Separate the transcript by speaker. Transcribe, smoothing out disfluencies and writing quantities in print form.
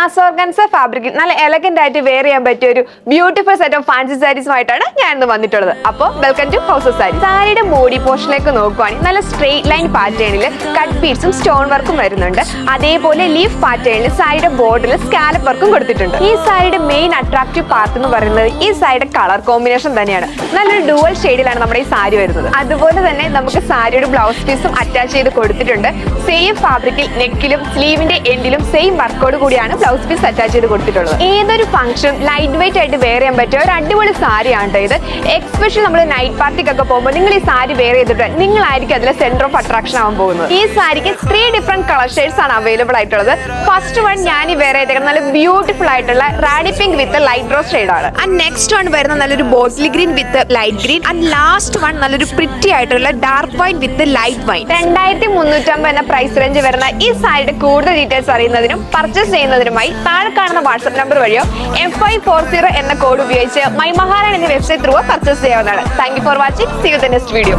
Speaker 1: Ras organza ഫാബ്രിക്കിൽ നല്ല elegant ആയിട്ട് വെയർ ചെയ്യാൻ പറ്റിയ ഒരു ബ്യൂട്ടിഫുൾ സെറ്റ് ഓഫ് ഫാൻസി സാരീസുമായിട്ടാണ് ഞാൻ ഇന്ന് വന്നിട്ടുള്ളത്. അപ്പോൾ welcome to house of sari. സാരിയുടെ ബോഡി പോർഷനിലേക്ക് നോക്കുവാണെങ്കിൽ നല്ല സ്ട്രെയിറ്റ് ലൈൻ പാറ്റേണിൽ കട്ട് ബീഡ്സും സ്റ്റോൺ വർക്കും വരുന്നുണ്ട്. അതേപോലെ ലീഫ് പാറ്റേണിൽ സാരിയുടെ ബോർഡിൽ സ്കാലപ്പ് വർക്കും കൊടുത്തിട്ടുണ്ട്. ഈ സാരിയുടെ മെയിൻ അട്രാക്റ്റീവ് പാർട്ട് എന്ന് പറയുന്നത് ഈ സാരിയുടെ കളർ കോമ്പിനേഷൻ തന്നെയാണ്. നല്ലൊരു ഡുവൽ ഷെയ്ഡിലാണ് നമ്മുടെ ഈ സാരി വരുന്നത്. അതുപോലെ തന്നെ നമുക്ക് സാരിയുടെ ബ്ലൗസ് പീസും അറ്റാച്ച് ചെയ്ത് കൊടുത്തിട്ടുണ്ട്. സെയിം ഫാബ്രിക്കിൽ നെക്കിലും സ്ലീവിന്റെ എൻഡിലും സെയിം വർക്കോട് കൂടിയാണ് ബ്ലൗസ് പീസ് അറ്റാച്ച് ചെയ്ത് കൊടുത്തിട്ടുള്ളത്. ഏതൊരു ഫംഗ്ഷൻ ലൈറ്റ് വെയിറ്റ് ആയിട്ട് വെയർ ചെയ്യാൻ പറ്റിയ ഒരു അടിപൊളി സാരിയാണ് ഇത്. എക്സ്പെഷ്യലി നമ്മൾ നൈറ്റ് പാർട്ടിക്കൊക്കെ പോകുമ്പോൾ നിങ്ങൾ ഈ സാരി വെയർ ചെയ്തിട്ട് നിങ്ങളായിരിക്കും അതിലെ സെന്റർ ഓഫ് അട്രാക്ഷൻ ആവാൻ പോകുന്നത്. ഈ സാരിക്ക് 3 ഡിഫറെന്റ് കളർ ഷെയ്ഡ്സ് ആണ് അവൈലബിൾ ആയിട്ടുള്ളത്. ഫസ്റ്റ് വൺ ഞാൻ ഈ വെയർ ചെയ്തേക്കുന്നത് നല്ല ബ്യൂട്ടിഫുൾ ആയിട്ടുള്ള റാഡി pink with light rose shade ആണ്. ആൻഡ് നെക്സ്റ്റ് വൺ വരുന്ന നല്ലൊരു bottle green with light green. And last one നല്ലൊരു പ്രിറ്റി ആയിട്ടുള്ള dark wine with light wine. 2350 എന്ന പ്രൈസ് റേഞ്ച് വരുന്ന ഈ സാരിയുടെ കൂടുതൽ ഡീറ്റെയിൽസ് അറിയുന്നതിനും പർച്ചേസ് ചെയ്യുന്നതിനുമായി താഴെ കാണുന്ന വാട്സ്ആപ്പ് നമ്പർ വഴിയോ M540 എന്ന കോഡ് ഉപയോഗിച്ച് മൈ മഹാറാണി എന്ന വെബ്സൈറ്റ് ത്രൂ പർച്ചേസ് ചെയ്യാവുന്നതാണ്. Thank you for watching. See you the next video.